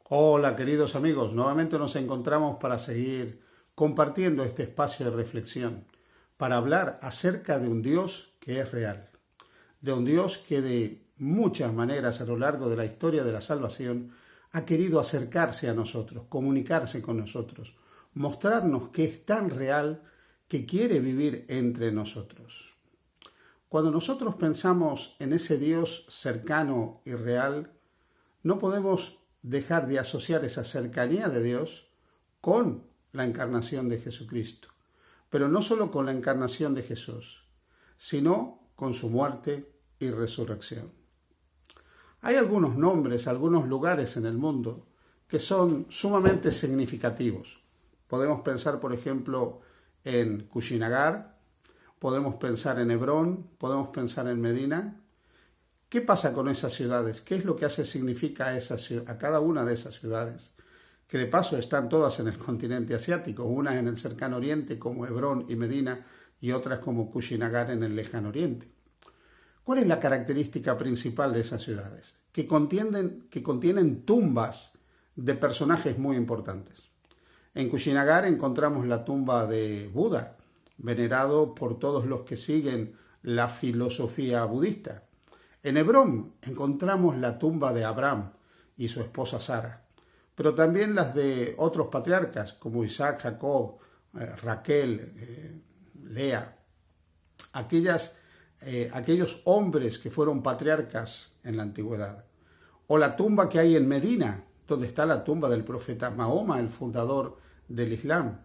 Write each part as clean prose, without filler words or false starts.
Hola queridos amigos, nuevamente nos encontramos para seguir compartiendo este espacio de reflexión, para hablar acerca de un Dios que es real, de un Dios que de muchas maneras a lo largo de la historia de la salvación ha querido acercarse a nosotros, comunicarse con nosotros, mostrarnos que es tan real que quiere vivir entre nosotros. Cuando nosotros pensamos en ese Dios cercano y real, no podemos dejar de asociar esa cercanía de Dios con la encarnación de Jesucristo. Pero no solo con la encarnación de Jesús, sino con su muerte y resurrección. Hay algunos nombres, algunos lugares en el mundo que son sumamente significativos. Podemos pensar, por ejemplo, en Kushinagar, podemos pensar en Hebrón, podemos pensar en Medina. ¿Qué pasa con esas ciudades? ¿Qué es lo que significa a cada una de esas ciudades? Que de paso están todas en el continente asiático, unas en el cercano oriente como Hebrón y Medina y otras como Kushinagar en el lejano oriente. ¿Cuál es la característica principal de esas ciudades? Que contienen tumbas de personajes muy importantes. En Kushinagar encontramos la tumba de Buda, venerado por todos los que siguen la filosofía budista. En Hebrón encontramos la tumba de Abraham y su esposa Sara, pero también las de otros patriarcas como Isaac, Jacob, Raquel, Lea, aquellos hombres que fueron patriarcas en la antigüedad. O la tumba que hay en Medina, donde está la tumba del profeta Mahoma, el fundador del Islam.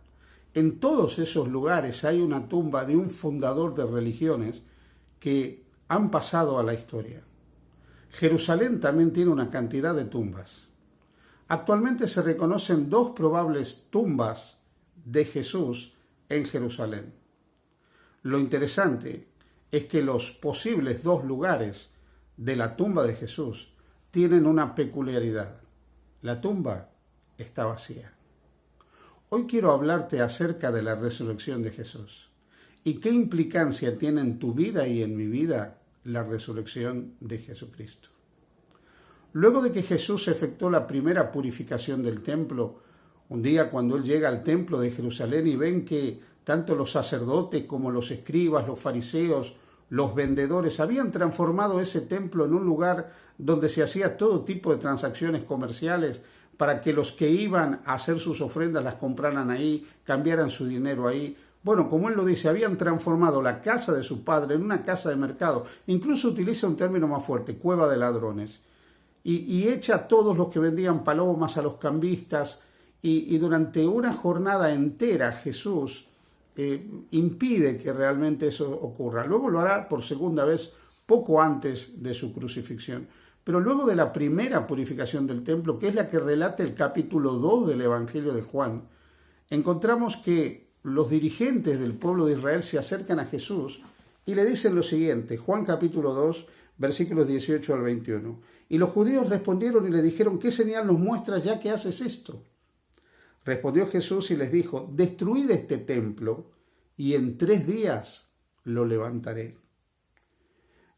En todos esos lugares hay una tumba de un fundador de religiones que han pasado a la historia. Jerusalén también tiene una cantidad de tumbas. Actualmente se reconocen dos probables tumbas de Jesús en Jerusalén. Lo interesante es que los posibles dos lugares de la tumba de Jesús tienen una peculiaridad. La tumba está vacía. Hoy quiero hablarte acerca de la resurrección de Jesús y qué implicancia tiene en tu vida y en mi vida la resurrección de Jesucristo. Luego de que Jesús efectuó la primera purificación del templo, un día cuando él llega al templo de Jerusalén y ven que tanto los sacerdotes como los escribas, los fariseos, los vendedores habían transformado ese templo en un lugar donde se hacía todo tipo de transacciones comerciales para que los que iban a hacer sus ofrendas las compraran ahí, cambiaran su dinero ahí. Bueno, como él lo dice, habían transformado la casa de su padre en una casa de mercado. Incluso utiliza un término más fuerte, cueva de ladrones. Y echa a todos los que vendían palomas, a los cambistas. Y durante una jornada entera Jesús impide que realmente eso ocurra. Luego lo hará por segunda vez poco antes de su crucifixión. Pero luego de la primera purificación del templo, que es la que relata el capítulo 2 del Evangelio de Juan, encontramos que los dirigentes del pueblo de Israel se acercan a Jesús y le dicen lo siguiente, Juan capítulo 2, versículos 18 al 21. Y los judíos respondieron y le dijeron, ¿qué señal nos muestras ya que haces esto? Respondió Jesús y les dijo, destruid este templo y en 3 días lo levantaré.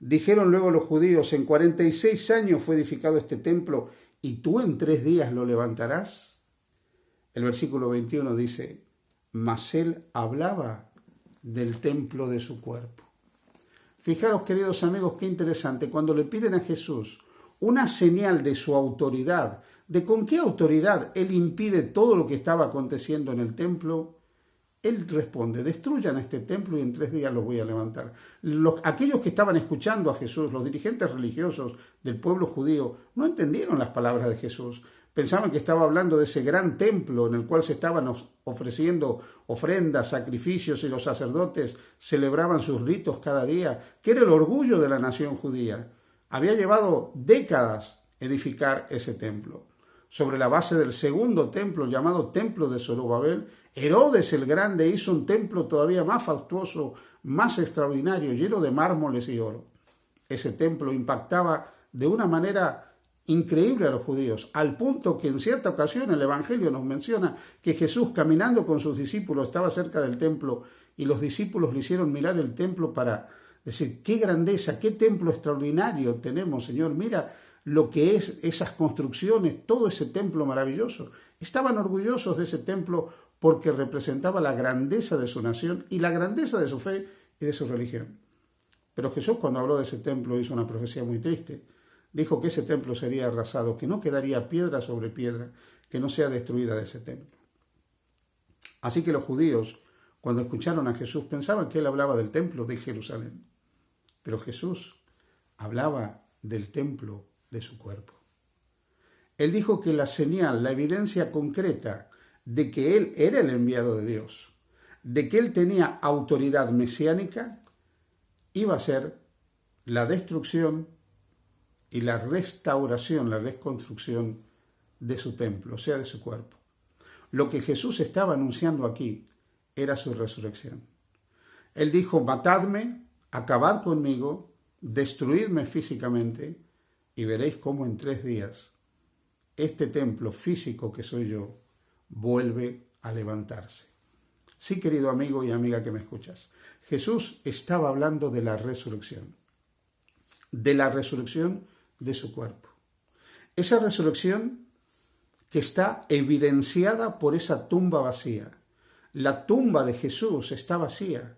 Dijeron luego los judíos, en 46 años fue edificado este templo y tú en 3 días lo levantarás. El versículo 21 dice, mas él hablaba del templo de su cuerpo. Fijaros, queridos amigos, qué interesante. Cuando le piden a Jesús una señal de su autoridad, de con qué autoridad él impide todo lo que estaba aconteciendo en el templo, él responde, destruyan este templo y en 3 días lo voy a levantar. Aquellos que estaban escuchando a Jesús, los dirigentes religiosos del pueblo judío, no entendieron las palabras de Jesús. Pensaban que estaba hablando de ese gran templo en el cual se estaban ofreciendo ofrendas, sacrificios y los sacerdotes celebraban sus ritos cada día, que era el orgullo de la nación judía. Había llevado décadas edificar ese templo. Sobre la base del segundo templo, llamado Templo de Zorobabel, Herodes el Grande hizo un templo todavía más fastuoso, más extraordinario, lleno de mármoles y oro. Ese templo impactaba de una manera increíble a los judíos, al punto que en cierta ocasión el Evangelio nos menciona que Jesús, caminando con sus discípulos, estaba cerca del templo y los discípulos le hicieron mirar el templo para decir, qué grandeza, qué templo extraordinario tenemos, Señor. Mira lo que es esas construcciones, todo ese templo maravilloso. Estaban orgullosos de ese templo porque representaba la grandeza de su nación y la grandeza de su fe y de su religión. Pero Jesús, cuando habló de ese templo, hizo una profecía muy triste. Dijo que ese templo sería arrasado, que no quedaría piedra sobre piedra que no sea destruida de ese templo. Así que los judíos, cuando escucharon a Jesús, pensaban que él hablaba del templo de Jerusalén. Pero Jesús hablaba del templo de su cuerpo. Él dijo que la señal, la evidencia concreta de que él era el enviado de Dios, de que él tenía autoridad mesiánica, iba a ser la destrucción y la restauración, la reconstrucción de su templo, o sea, de su cuerpo. Lo que Jesús estaba anunciando aquí era su resurrección. Él dijo, matadme, acabad conmigo, destruidme físicamente y veréis cómo en 3 días este templo físico que soy yo vuelve a levantarse. Sí, querido amigo y amiga que me escuchas, Jesús estaba hablando de la resurrección de su cuerpo. Esa resurrección que está evidenciada por esa tumba vacía. La tumba de Jesús está vacía,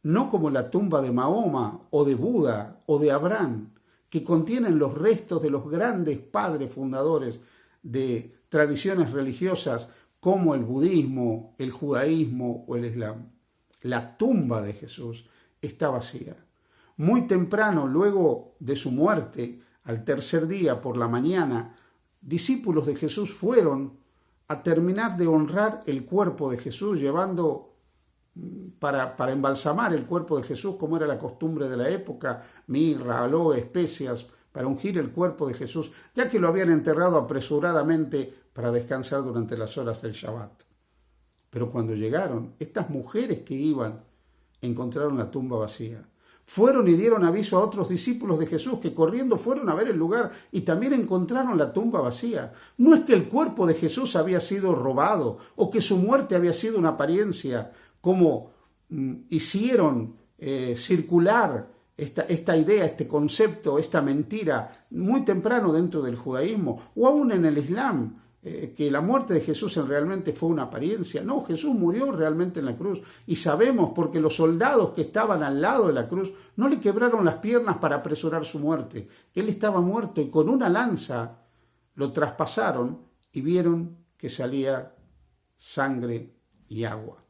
no como la tumba de Mahoma o de Buda o de Abraham, que contienen los restos de los grandes padres fundadores de tradiciones religiosas como el budismo, el judaísmo o el islam. La tumba de Jesús está vacía. Muy temprano, luego de su muerte, al 3er día por la mañana, discípulos de Jesús fueron a terminar de honrar el cuerpo de Jesús, llevando para embalsamar el cuerpo de Jesús, como era la costumbre de la época, mirra, aloe, especias, para ungir el cuerpo de Jesús, ya que lo habían enterrado apresuradamente para descansar durante las horas del Shabbat. Pero cuando llegaron, estas mujeres que iban encontraron la tumba vacía. Fueron y dieron aviso a otros discípulos de Jesús que corriendo fueron a ver el lugar y también encontraron la tumba vacía. No es que el cuerpo de Jesús había sido robado o que su muerte había sido una apariencia, como hicieron circular esta idea, este concepto, esta mentira muy temprano dentro del judaísmo o aún en el islam, que la muerte de Jesús realmente fue una apariencia. No, Jesús murió realmente en la cruz y sabemos porque los soldados que estaban al lado de la cruz no le quebraron las piernas para apresurar su muerte. Él estaba muerto y con una lanza lo traspasaron y vieron que salía sangre y agua,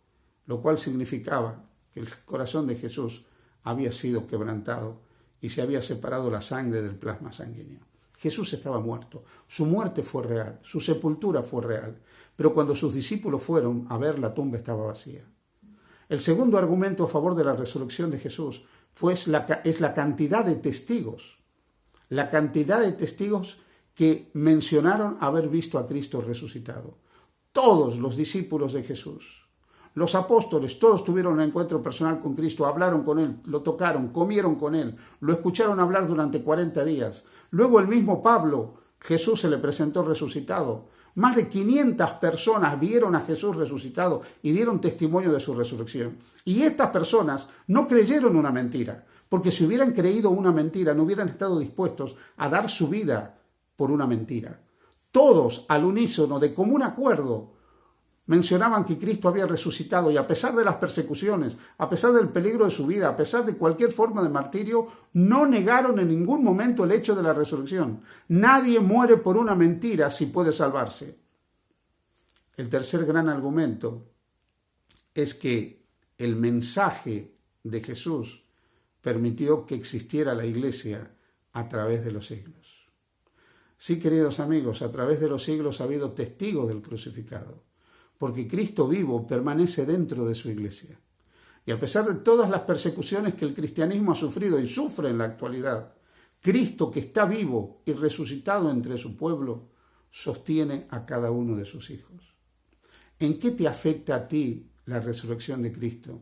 lo cual significaba que el corazón de Jesús había sido quebrantado y se había separado la sangre del plasma sanguíneo. Jesús estaba muerto, su muerte fue real, su sepultura fue real, pero cuando sus discípulos fueron a ver, la tumba estaba vacía. El segundo argumento a favor de la resurrección de Jesús es la cantidad de testigos, que mencionaron haber visto a Cristo resucitado. Todos los discípulos de Jesús, los apóstoles, todos tuvieron un encuentro personal con Cristo, hablaron con Él, lo tocaron, comieron con Él, lo escucharon hablar durante 40 días. Luego el mismo Pablo, Jesús se le presentó resucitado. Más de 500 personas vieron a Jesús resucitado y dieron testimonio de su resurrección. Y estas personas no creyeron una mentira, porque si hubieran creído una mentira no hubieran estado dispuestos a dar su vida por una mentira. Todos al unísono, de común acuerdo, mencionaban que Cristo había resucitado y a pesar de las persecuciones, a pesar del peligro de su vida, a pesar de cualquier forma de martirio, no negaron en ningún momento el hecho de la resurrección. Nadie muere por una mentira si puede salvarse. El tercer gran argumento es que el mensaje de Jesús permitió que existiera la iglesia a través de los siglos. Sí, queridos amigos, a través de los siglos ha habido testigos del crucificado, porque Cristo vivo permanece dentro de su iglesia. Y a pesar de todas las persecuciones que el cristianismo ha sufrido y sufre en la actualidad, Cristo, que está vivo y resucitado entre su pueblo, sostiene a cada uno de sus hijos. ¿En qué te afecta a ti la resurrección de Cristo?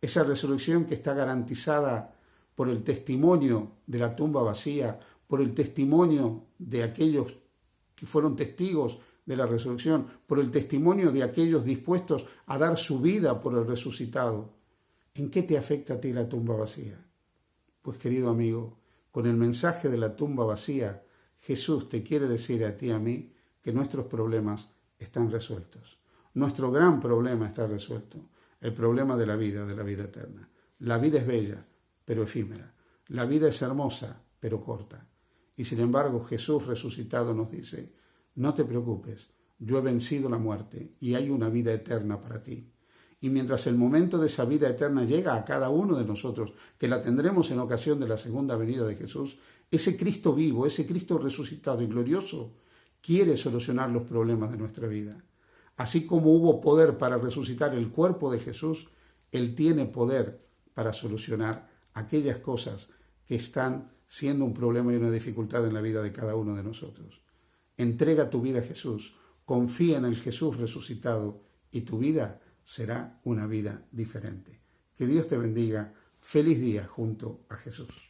Esa resurrección que está garantizada por el testimonio de la tumba vacía, por el testimonio de aquellos que fueron testigos de la resurrección, por el testimonio de aquellos dispuestos a dar su vida por el resucitado. ¿En qué te afecta a ti la tumba vacía? Pues, querido amigo, con el mensaje de la tumba vacía, Jesús te quiere decir a ti y a mí que nuestros problemas están resueltos. Nuestro gran problema está resuelto. El problema de la vida eterna. La vida es bella, pero efímera. La vida es hermosa, pero corta. Y sin embargo, Jesús resucitado nos dice, no te preocupes, yo he vencido la muerte y hay una vida eterna para ti. Y mientras el momento de esa vida eterna llega a cada uno de nosotros, que la tendremos en ocasión de la segunda venida de Jesús, ese Cristo vivo, ese Cristo resucitado y glorioso, quiere solucionar los problemas de nuestra vida. Así como hubo poder para resucitar el cuerpo de Jesús, Él tiene poder para solucionar aquellas cosas que están siendo un problema y una dificultad en la vida de cada uno de nosotros. Entrega tu vida a Jesús, confía en el Jesús resucitado y tu vida será una vida diferente. Que Dios te bendiga. Feliz día junto a Jesús.